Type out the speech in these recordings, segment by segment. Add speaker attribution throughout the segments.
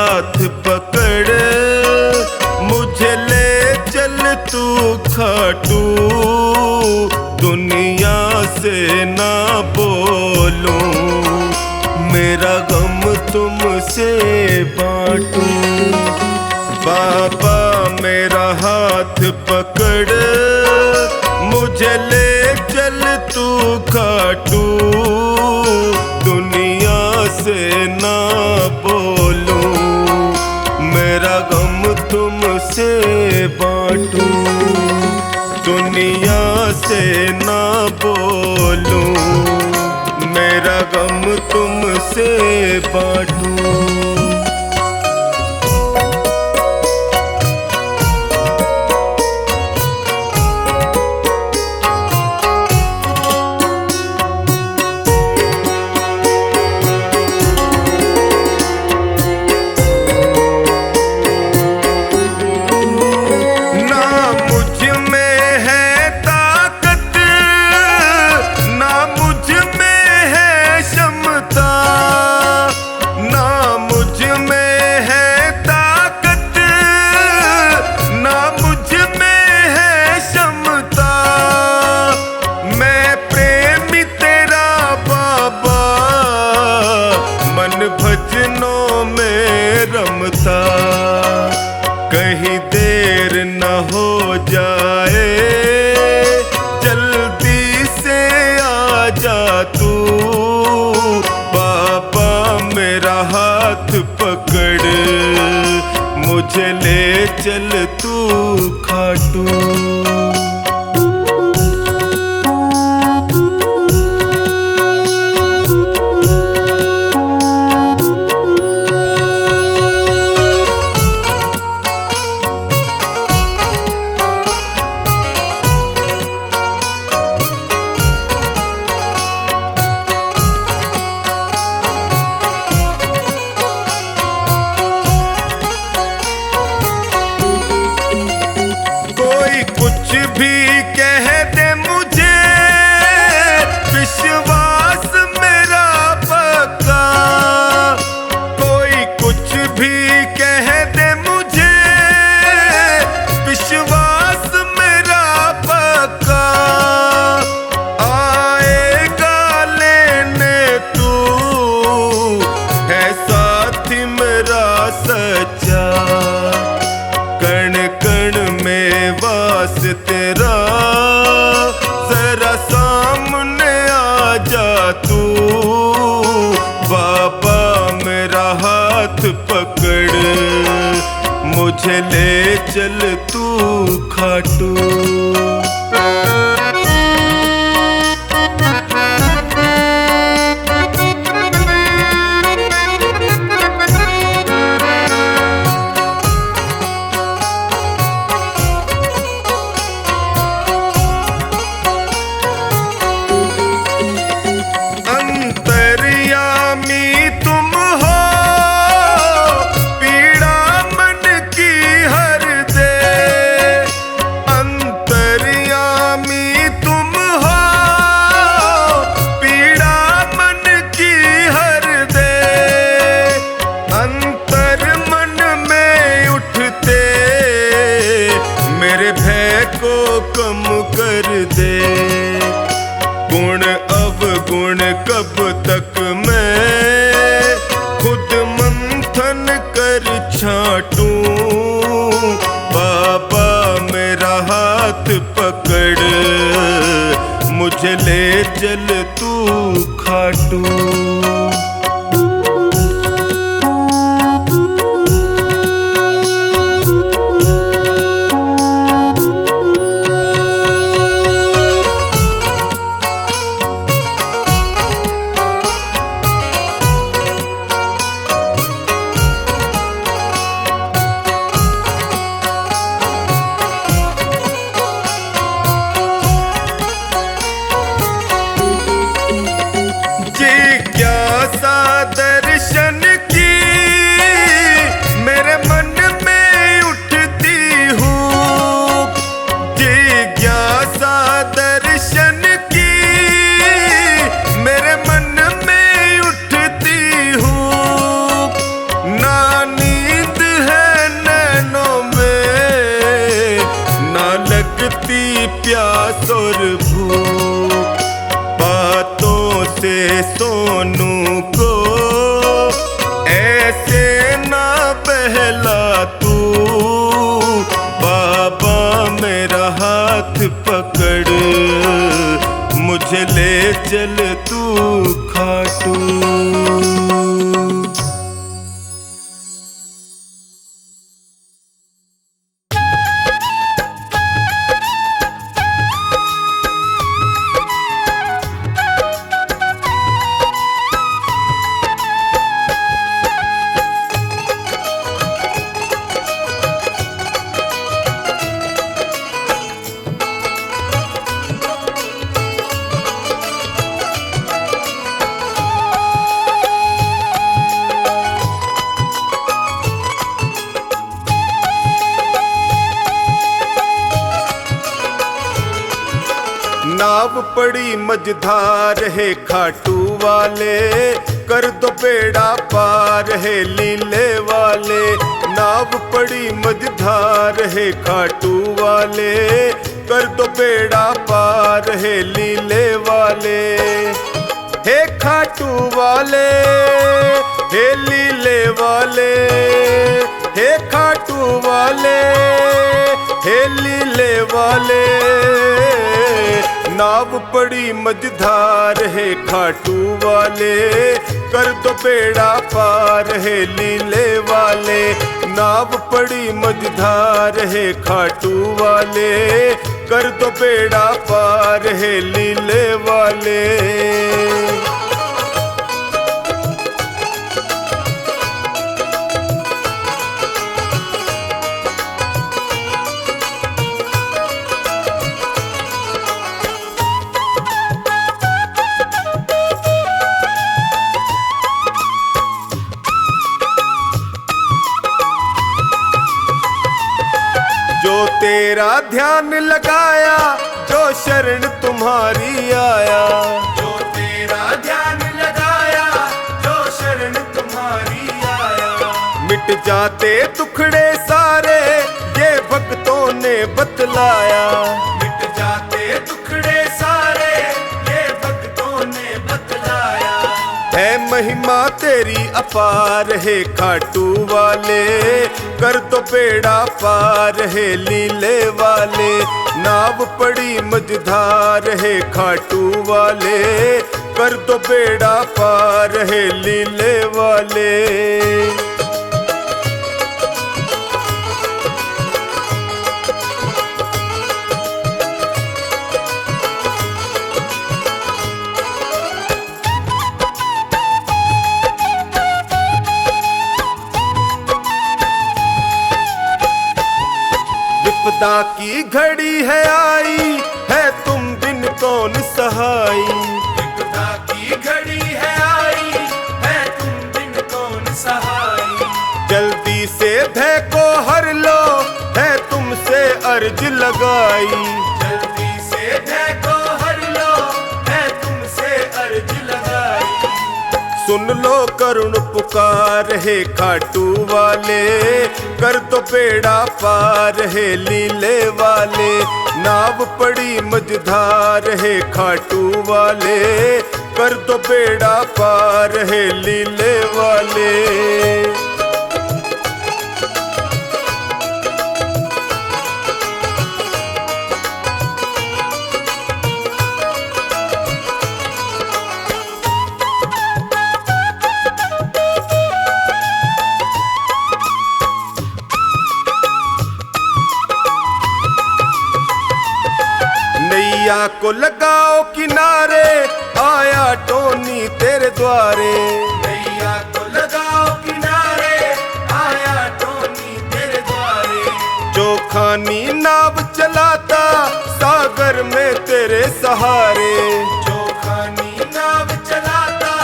Speaker 1: हाथ पकड़ मुझे ले चल तू खाटू, दुनिया से ना बोलूं, मेरा गम तुमसे बांटूं। बाबा मेरा हाथ पकड़ मुझे ले चल तू खाटू, दुनिया से ना बोलूं, मेरा गम तुमसे बांटूं। दुनिया से ना बोलूं, मेरा गम तुमसे बांटूं। भजनों में रमता, कहीं देर न हो जाए, जल्दी से आ जा तू। बाबा मेरा हाथ पकड़ मुझे ले चल तू खाटू। कुछ भी कह दे मुझे, विश्वास मेरा पक्का। कोई कुछ भी कह दे मुझे, विश्वास मेरा पक्का। आएगा लेने तू, है साथी मेरा सच्चा। कण कण में वास तेरा, जरा सामने आ जा तू। बाबा मेरा हाथ पकड़ मुझे ले चल तू खाटू। कम कर दे गुण अवगुण, कब तक मैं खुद मंथन कर छांटूं। बाबा मेरा हाथ पकड़ मुझे ले चल तू खाटू। जिज्ञासा सोनू को ऐसे ना बहला तू, बाबा मेरा हाथ पकड़ मुझे ले चल तू खाटू। नाव पड़ी मझधार है खाटू वाले, कर दो बेड़ा पार है लीले वाले। नाव पड़ी मझधार है खाटू वाले, कर दो बेड़ा पार है लीले वाले। हे खाटू वाले हे लीले वाले, हे खाटू वाले हे लीले वाले। नाव पड़ी मझधार है खाटू वाले, कर दो बेड़ा पार है लीले वाले। नाव पड़ी मझधार है खाटू वाले, कर दो बेड़ा पार है लीले वाले। जो तेरा ध्यान लगाया, जो शरण तुम्हारी आया। जो तेरा ध्यान लगाया, जो शरण तुम्हारी आया। मिट जाते दुखड़े सारे, ये भक्तों ने बतलाया। मिट जाते दुखड़े सारे, ये भक्तों ने बतलाया। है महिमा तेरी अपार है खाटू वाले, कर दो बेड़ा पार है लीले वाले। नाव पड़ी मझधार है खाटू वाले, कर दो बेड़ा पार है लीले वाले। विपदा की घड़ी है आई, है तुम बिन कौन सहाई। विपदा की घड़ी है आई, है तुम बिन कौन सहाई। जल्दी से भय को हर लो, है तुमसे अर्ज लगाई। जल्दी से भय को हर लो, है तुमसे अर्ज लगाई। सुन लो करुण पुकार है खाटू वाले, कर दो बेड़ा पार है लीले वाले। नाव पड़ी मझधार है खाटू वाले, कर दो बेड़ा पार है लीले वाले। नैया को लगाओ किनारे, आया टोनी तेरे द्वारे। नैया को लगाओ किनारे, आया टोनी तेरे द्वारे। जो खानी नाव चलाता, सागर में तेरे सहारे। जो खानी नाव चलाता,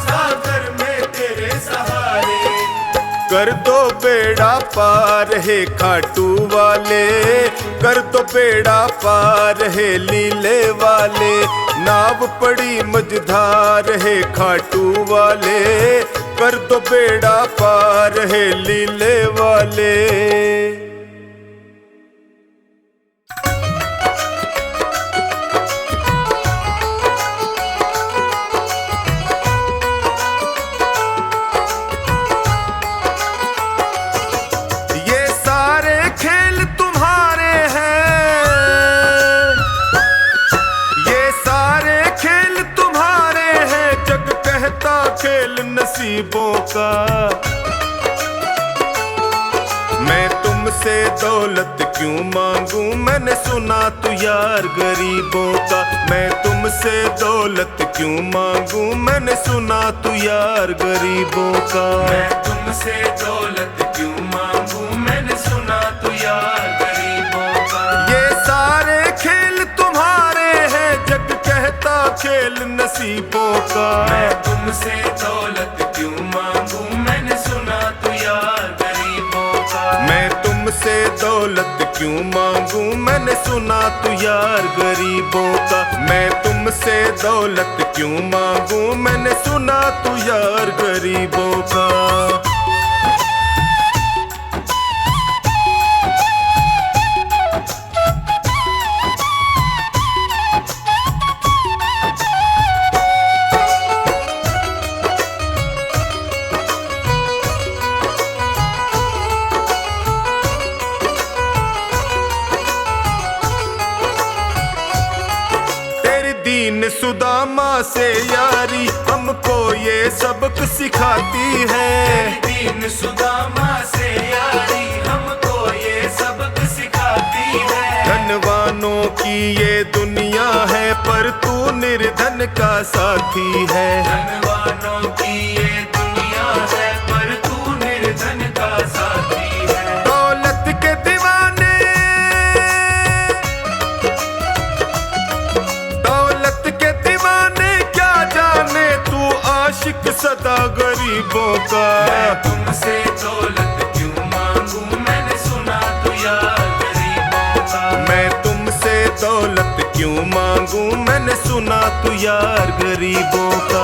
Speaker 1: सागर में तेरे सहारे। कर दो बेड़ा पार है खाटू वाले, कर दो बेड़ा पार है लीले वाले। नाव पड़ी मझधार है खाटू वाले, कर दो बेड़ा पार है लीले वाले। नसीबों का। मैं तुमसे दौलत क्यों मांगू, मैंने सुना तू यार गरीबों का। मैं तुमसे दौलत क्यों मांगू, मैंने सुना तू यार गरीबों का।
Speaker 2: मैं तुमसे दौलत क्यों मांगू, मैंने सुना तू यार गरीबों का।
Speaker 1: ये सारे खेल तुम्हारे हैं, जग कहता खेल नसीबों का।
Speaker 2: मैं तुमसे दौलत क्यों मांगू, मैंने सुना तू यार गरीबों का।
Speaker 1: मैं तुमसे दौलत क्यों मांगू, मैंने सुना तू यार गरीबों का। मैं तुमसे दौलत क्यों मांगू, मैंने सुना तू यार गरीबों का। दीन सुदामा से यारी हमको ये सबक सिखाती है।
Speaker 2: दीन सुदामा से यारी हमको ये सबक सिखाती है।
Speaker 1: धनवानों की ये दुनिया है, पर तू निर्धन का साथी है।
Speaker 2: धनवानों की ये दुनिया है, पर तू निर्धन का साथी है।
Speaker 1: दौलत के दीवाने, दौलत के दीवाने क्या जाने, तू आशिक सदा गरीबों का।
Speaker 2: मैं तुमसे दौलत क्यों मांगू, मैंने सुना तू यार गरीबों का।
Speaker 1: मैं तुमसे दौलत क्यों मांगू, मैंने सुना तू यार गरीबों का।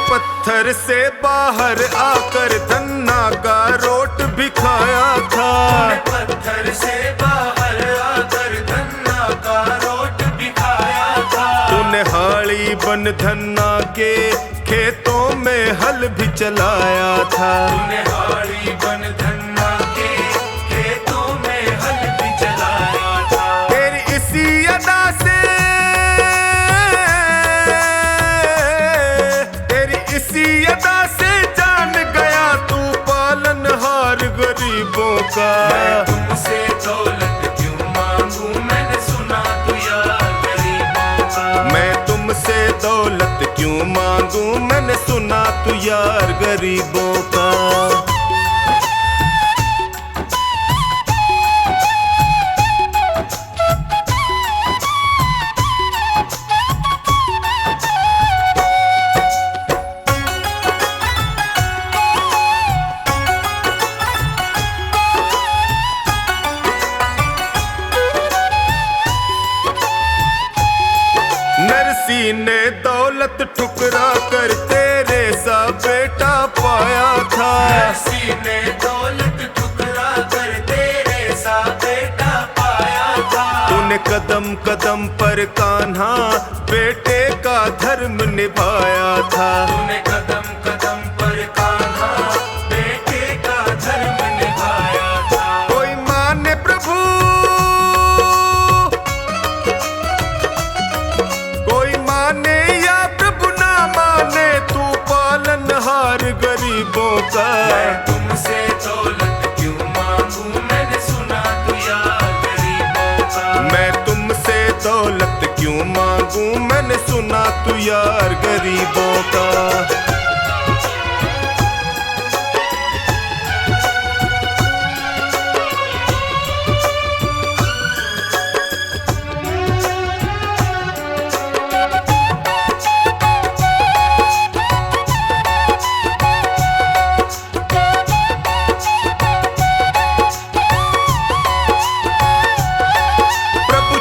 Speaker 1: पत्थर से बाहर आकर धन्ना का रोट भी खाया था।
Speaker 2: पत्थर से बाहर आकर धन्ना का रोट भी खाया था।
Speaker 1: तूने हाड़ी बन धन्ना के खेतों में हल भी चलाया था।
Speaker 2: तूने हाड़ी बन धन्ना के खेतों में हल भी चलाया था।
Speaker 1: तेरी इसी अदा से, इसी अदा से जान गया तू पालनहार गरीबों का।
Speaker 2: मैं तुमसे दौलत क्यों मांगू, मैंने सुना तू यार गरीबों का।
Speaker 1: मैं तुमसे दौलत क्यों मांगू, मैंने सुना तू यार गरीबों का। नरसी ने दौलत ठुकरा कर तेरे सा बेटा पाया था।
Speaker 2: नरसी ने दौलत ठुकरा कर तेरे सा बेटा पाया था।
Speaker 1: तूने कदम कदम पर कान्हा बेटे का धर्म निभाया था।
Speaker 2: तूने कदम कदम पर कान्हा बेटे का धर्म निभाया था।
Speaker 1: कोई माने प्रभु, कोई माने या प्रभु ना माने, तू पालनहार गरीबों का।
Speaker 2: मैं तुमसे दौलत क्यों मांगू, मैंने सुना तू यार गरीबों का।
Speaker 1: मैं तुमसे दौलत क्यों मांगू, मैंने सुना तू यार गरीबों का।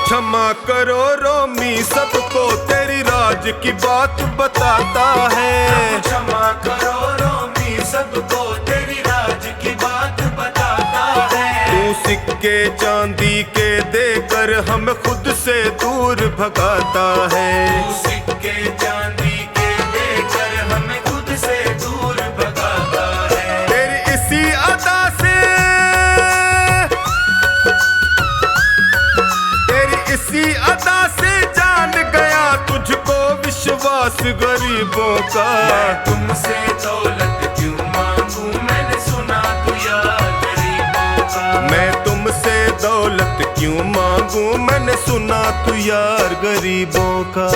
Speaker 1: क्षमा करो रोमी सबको, तेरी राज की बात बताता है।
Speaker 2: क्षमा करो रोमी सबको, तेरी राज की बात बताता है।
Speaker 1: तू सिक्के सिक्के चांदी के देकर हमें खुद से दूर भगाता है।
Speaker 2: तू सिक्के चांदी के देकर हमें खुद से दूर भगाता है।
Speaker 1: तेरी इसी अदा से, तेरी इसी अदा से जान गया तुझको विश्वास गरीबों का।
Speaker 2: मैं तुमसे दौलत क्यों मांगू, मैंने सुना तू यार गरीबों का।
Speaker 1: मैं तुमसे दौलत क्यों मांगू, मैंने सुना तू यार गरीबों का।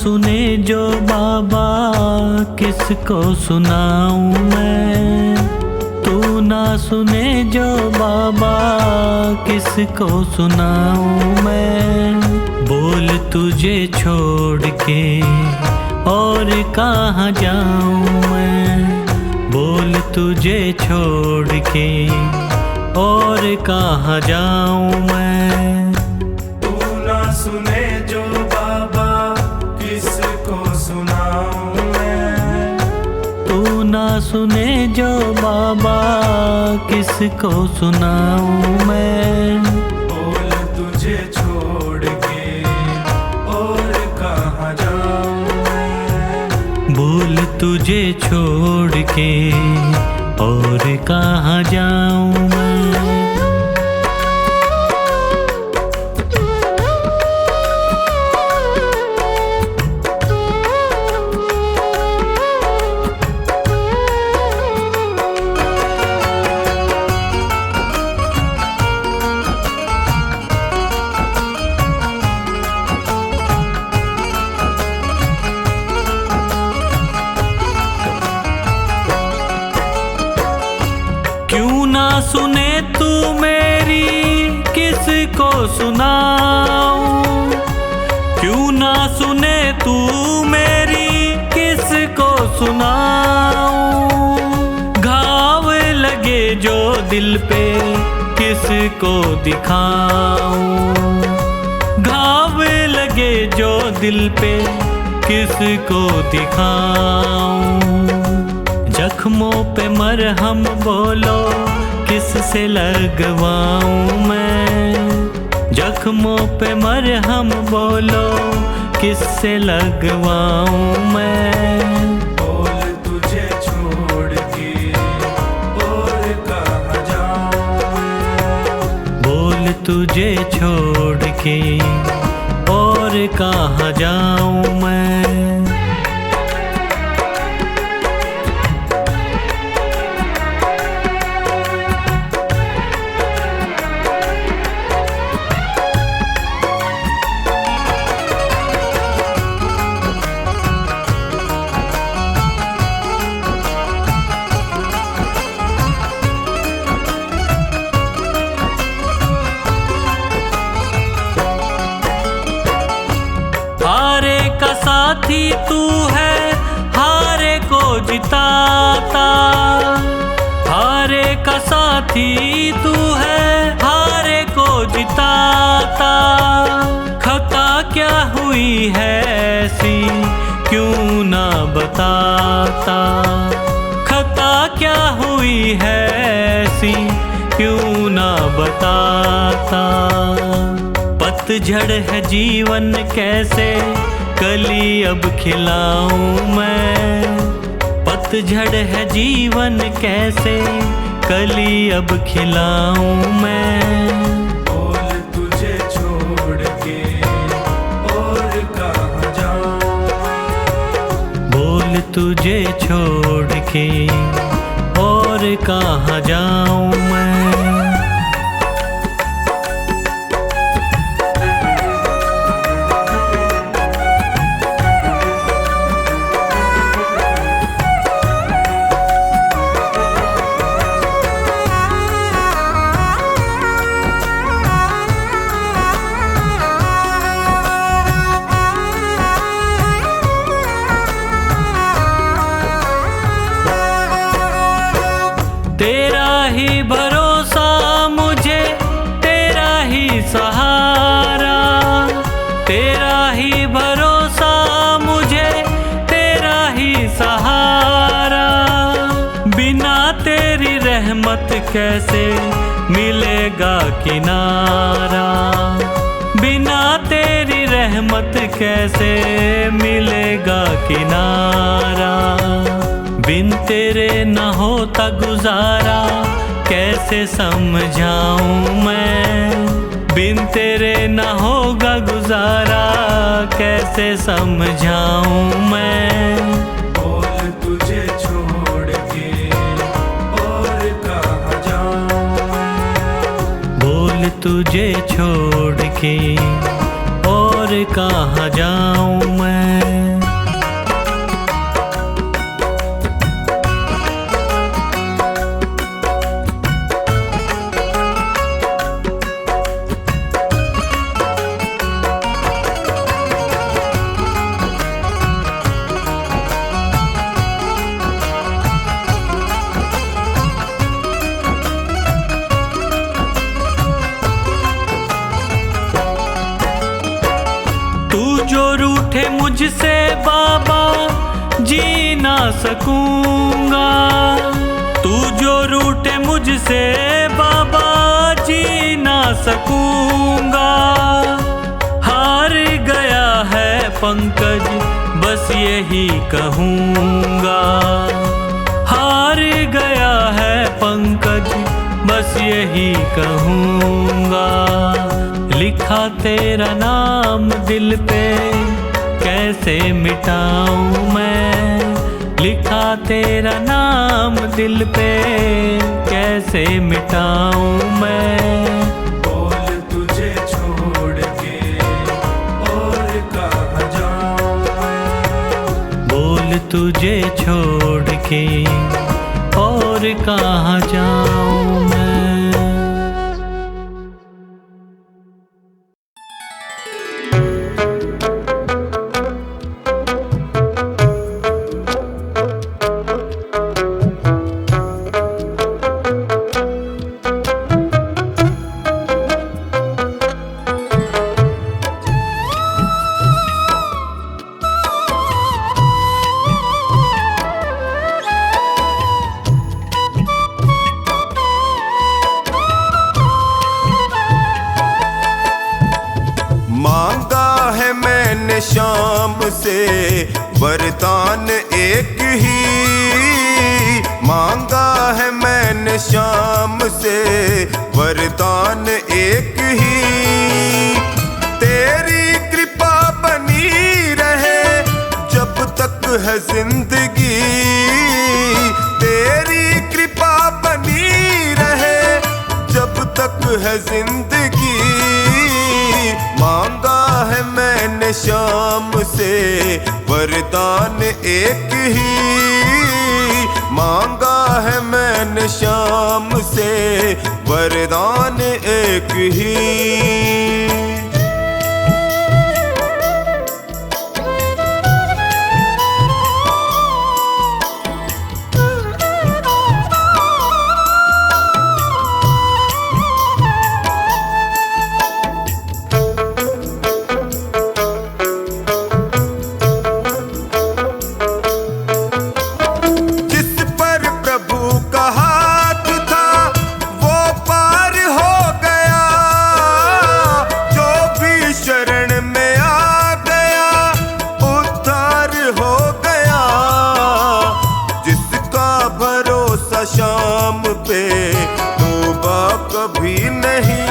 Speaker 3: सुने जो बाबा किसको सुनाऊं मैं। तू ना सुने जो बाबा किसको सुनाऊं मैं। बोल तुझे छोड़ के और कहाँ जाऊं मैं। बोल तुझे छोड़ के और कहाँ जाऊं मैं।
Speaker 1: तू ना सुने जो बाबा किसको सुनाऊं मैं।
Speaker 3: तू ना सुने जो बाबा किसको सुनाऊं मैं।
Speaker 1: बोल तुझे छोड़ के और कहाँ जाऊं मैं।
Speaker 3: बोल तुझे छोड़ के और कहाँ जाऊं मैं। क्यों ना सुने तू मेरी किसको सुनाऊं। क्यों ना सुने तू मेरी किसको सुनाऊं। घाव लगे जो दिल पे किसको दिखाऊं। घाव लगे जो दिल पे किसको दिखाऊं। जख्मों पे मरहम बोलो किससे लगवाऊं मैं। जख्मों पे मरहम बोलो किससे लगवाऊं मैं।
Speaker 1: बोल तुझे छोड़ के और कहाँ जाऊं मैं।
Speaker 3: बोल तुझे छोड़ के और कहाँ जाऊं मैं। हारे का साथी तू है हारे को जिताता। हारे का साथी तू है हारे को जिताता। खता क्या हुई है ऐसी क्यों ना बताता। खता क्या हुई है ऐसी क्यों ना बताता। पतझड़ है जीवन कैसे कली अब खिलाऊं मैं। पतझड़ है जीवन कैसे कली अब खिलाऊं मैं।
Speaker 1: बोल तुझे छोड़ के और कहाँ जाऊं मैं।
Speaker 3: बोल तुझे छोड़ के और कहाँ जाऊं मैं। तेरा ही भरोसा मुझे तेरा ही सहारा। तेरा ही भरोसा मुझे तेरा ही सहारा। बिना तेरी रहमत कैसे मिलेगा किनारा। बिना तेरी रहमत कैसे मिलेगा किनारा। बिन तेरे न होता गुजारा कैसे समझाऊं मैं। बिन तेरे न होगा गुजारा कैसे समझाऊं मैं।
Speaker 1: बोल तुझे छोड़ के और कहाँ जाऊं मैं।
Speaker 3: बोल तुझे छोड़ के और और कहाँ जाऊं मैं। जो रूठे मुझसे बाबा जी ना सकूंगा, तू जो रूठे मुझसे बाबा जी ना सकूंगा। हार गया है पंकज बस यही कहूंगा, हार गया है पंकज बस यही कहूंगा। लिखा तेरा नाम दिल पे कैसे मिटाऊं मैं, लिखा तेरा नाम दिल पे कैसे मिटाऊं मैं।
Speaker 1: बोल तुझे छोड़ के और कहाँ जाऊं मैं,
Speaker 3: बोल तुझे छोड़ के और कहाँ जाऊं मैं।
Speaker 1: शाम से वरदान एक ही मांगा है मैंने, शाम से वरदान एक ही। तेरी कृपा बनी रहे जब तक है जिंदगी, तेरी कृपा बनी रहे जब तक है जिंदगी। मांगा है मैंने शाम से वरदान एक ही, मांगा है मैंने शाम से वरदान एक ही। शाम पे तौबा कभी नहीं,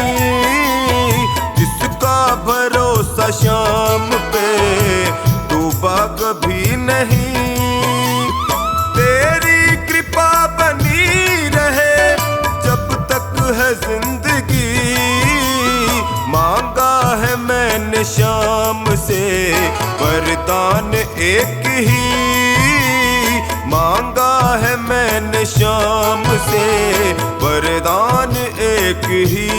Speaker 1: जिसका भरोसा शाम पे तौबा कभी नहीं। तेरी कृपा बनी रहे जब तक है जिंदगी। मांगा है मैंने शाम से वरदान एक ही, मांगा है मैंने शाम से वरदान एक ही।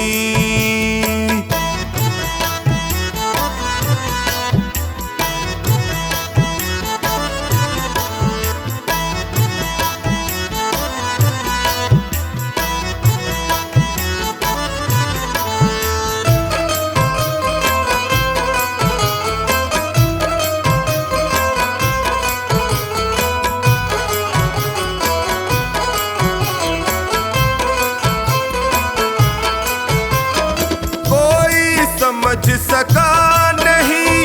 Speaker 1: समझ सका नहीं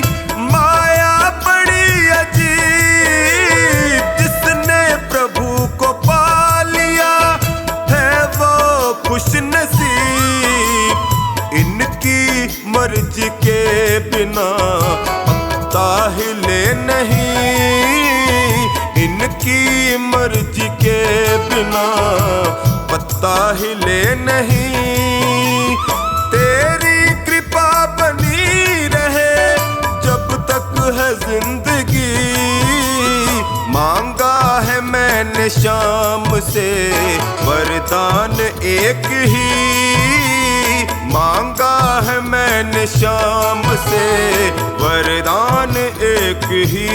Speaker 1: माया बड़ी अजीब, जिसने प्रभु को पा लिया है वो खुश नसीब। इनकी मर्जी के बिना पत्ता हिले नहीं, इनकी मर्जी के बिना पत्ता हिले नहीं। तेरी कृपा बनी रहे जिंदगी, मांगा है मैंने शाम से वरदान एक ही, मांगा है मैंने शाम से वरदान एक ही।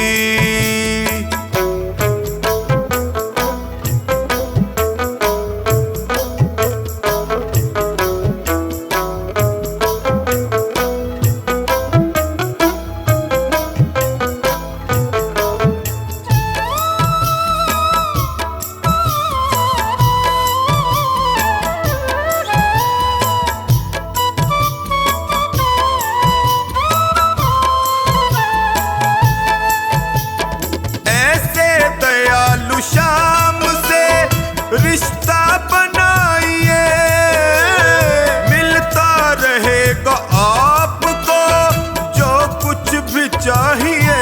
Speaker 1: शाम से रिश्ता बनाइए, मिलता रहेगा आपको जो कुछ भी चाहिए,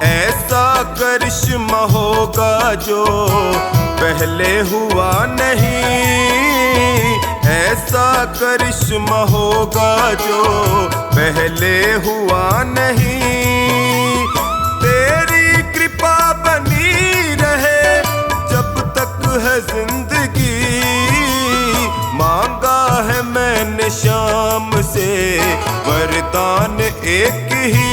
Speaker 1: ऐसा करिश्मा होगा जो पहले हुआ नहीं, ऐसा करिश्मा होगा जो पहले हुआ नहीं। तेरी कृपा बनी रहे जब तक है जिंदगी, मांगा है मैंने शाम से वरदान एक ही,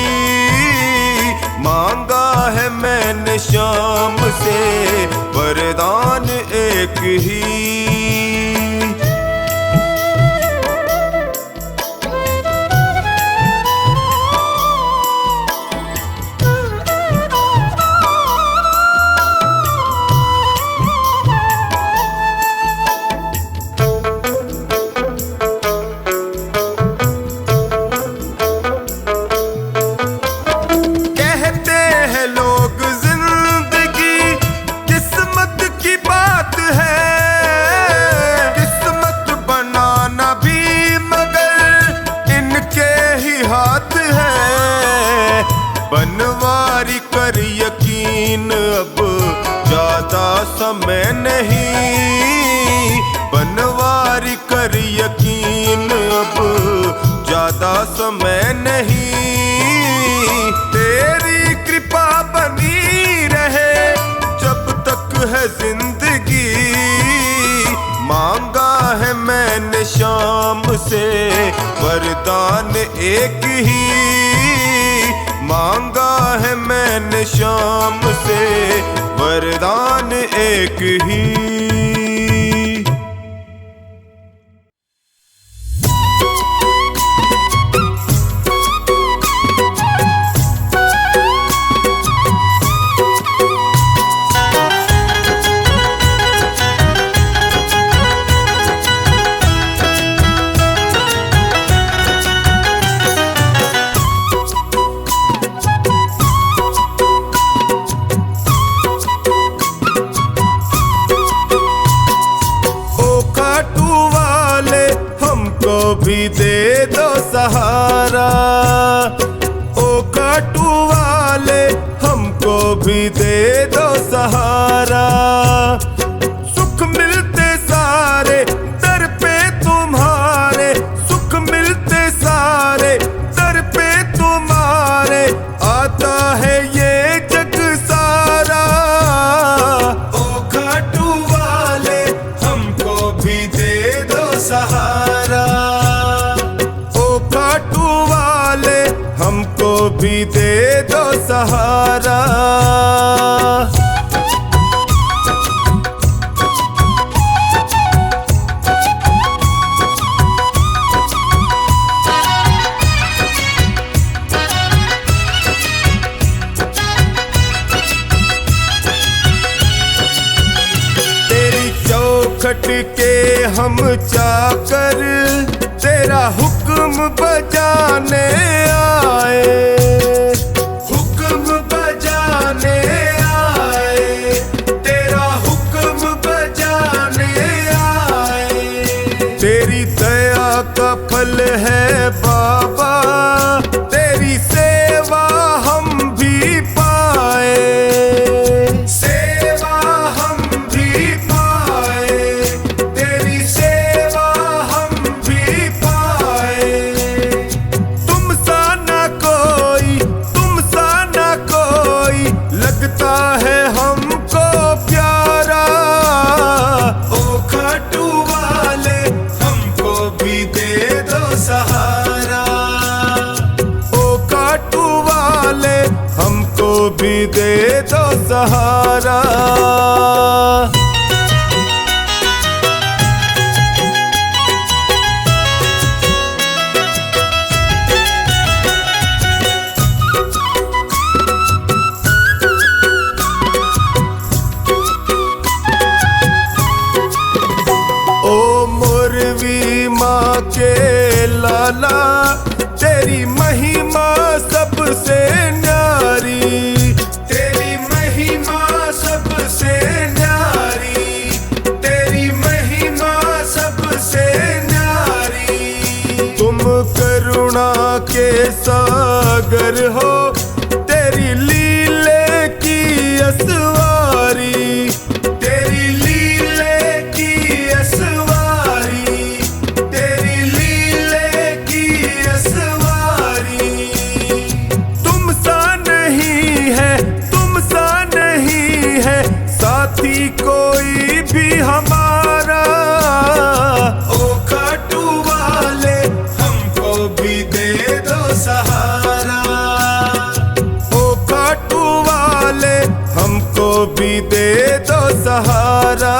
Speaker 1: मांगा है मैंने शाम से वरदान एक ही। बनवारी कर यकीन अब ज्यादा समय नहीं, बनवारी कर यकीन अब ज्यादा समय नहीं। तेरी कृपा बनी रहे जब तक है जिंदगी, मांगा है मैंने शाम से वरदान एक ही, मांगा है मैंने शाम से वरदान एक ही। भी दे दो सहारा, ओ खाटू वाले हमको भी दे दो सहारा, सुख मिलते सारे दर पे तुम्हारे, सुख मिलते सारे दर पे तुम्हारे, आता है ये जग सारा। ओ खाटू वाले हमको भी दे दो सहारा, हमको भी दे दो सहारा। तेरी चौखट के हम चाकर तेरा हुक्म बजाने आए, हुक्म बजाने आए, तेरा हुक्म बजाने आए। तेरी दया का फल है बाबा, तेरी सेवा हम भी पाए, सेवा हम भी पाए, तेरी सेवा हम भी पाए। तुम सा ना कोई, तुम काटू वाले हमको भी दे दो सहारा, ओ काटू वाले हमको भी दे दो सहारा। के लाला तेरी महिमा सबसे न्यारी, तेरी महिमा सबसे न्यारी, तेरी महिमा सबसे न्यारी। तुम करुणा के सागर हो, तेरी लीले की असवारी, तेरी लीले की असवारी, साथी कोई भी हमारा। ओ काटू वाले हमको भी दे दो सहारा, ओ काटू वाले हमको भी दे दो सहारा।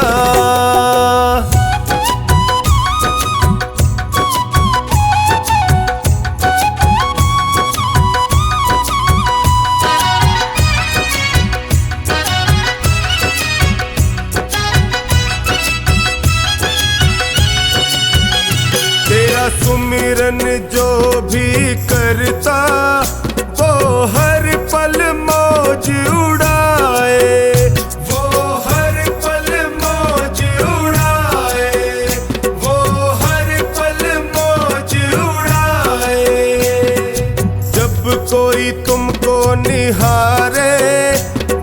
Speaker 1: सुमिरन जो भी करता वो हर पल मौज उड़ाए, वो हर पल मौज उड़ाए, वो हर पल मौज उड़ाए। जब कोई तुमको निहारे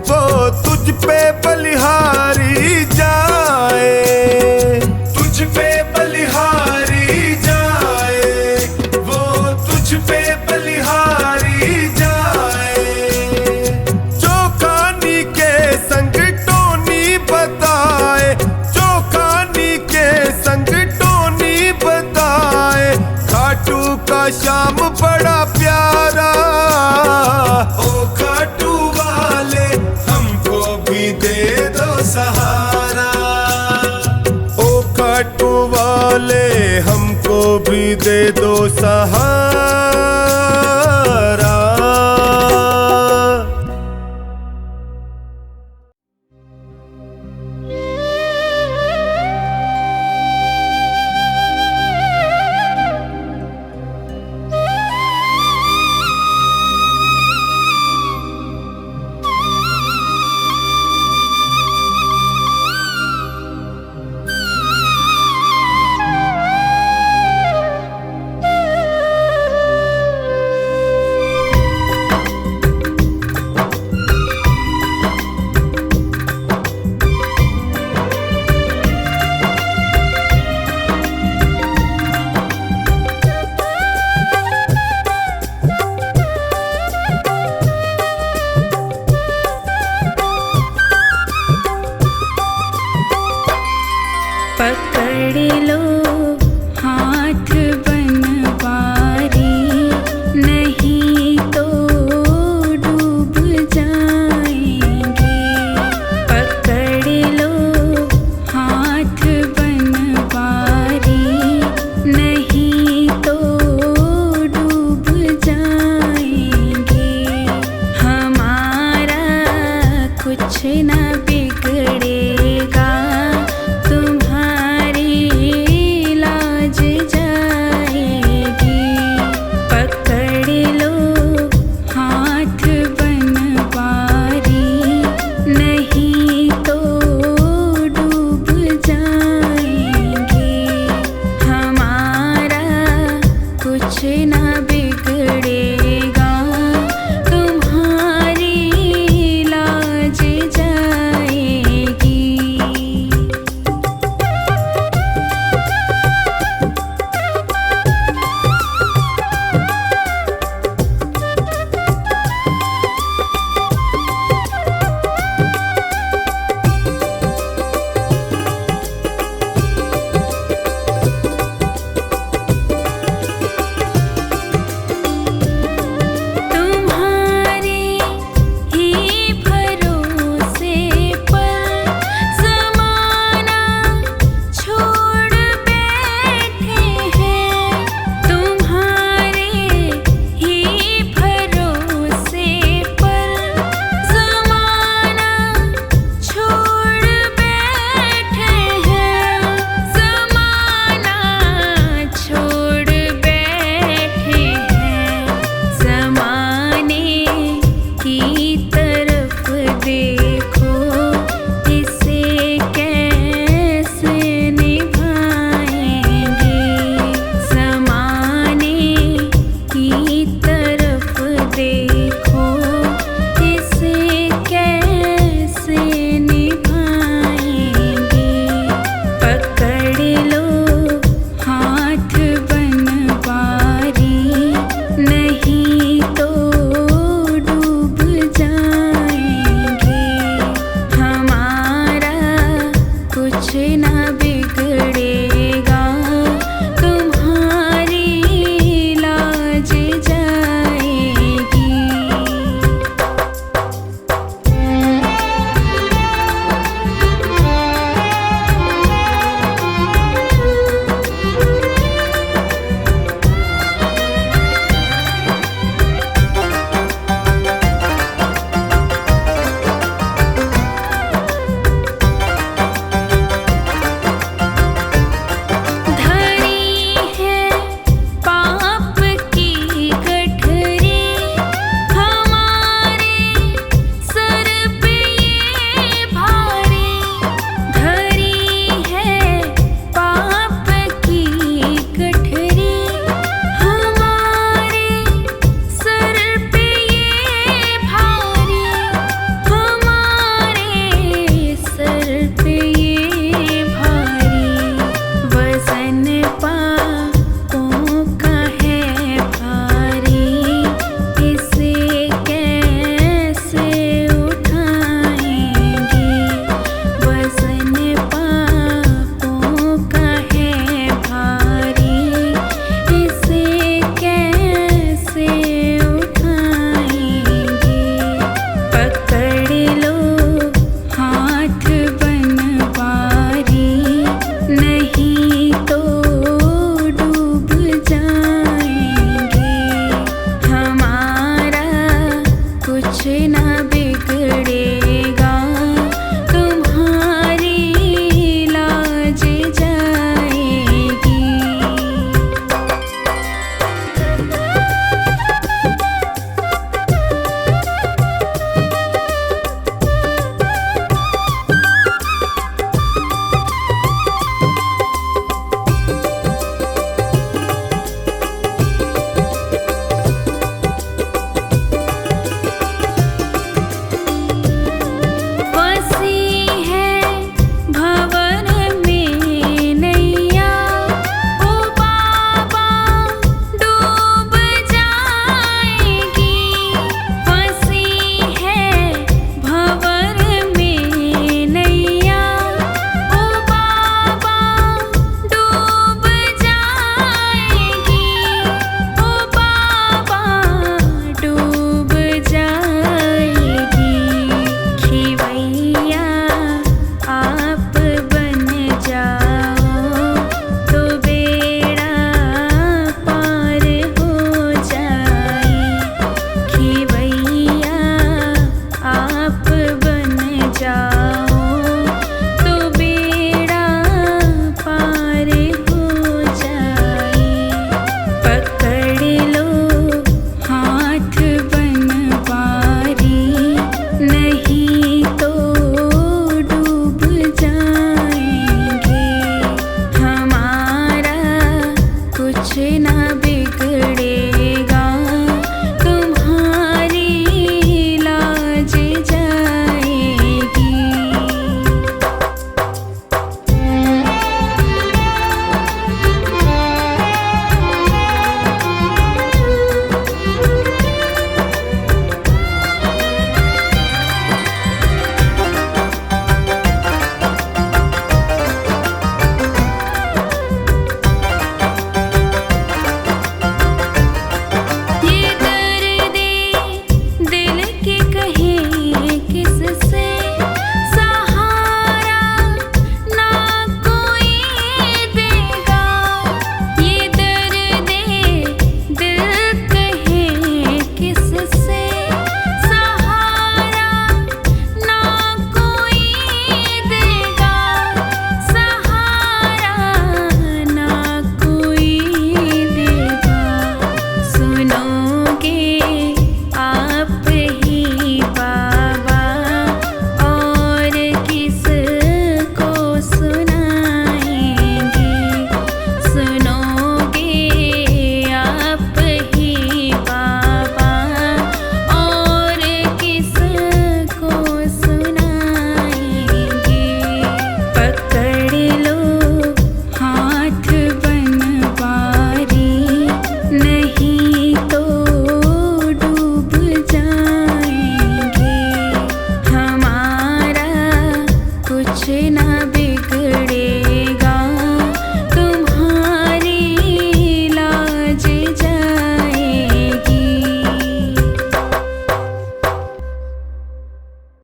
Speaker 1: वो तुझ पे बलिहारी जाए, तुझ पे बलिहारी पे बलिहारी जाए। चौकानी के संग टोनी बताए, चौकानी के संग टोनी बताए, खाटू का शाम बड़ा प्यारा। ओ खाटू वाले हमको भी दे दो सहारा, ओ खाटू वाले हमको भी दे दो सहारा।
Speaker 4: पकड़ लो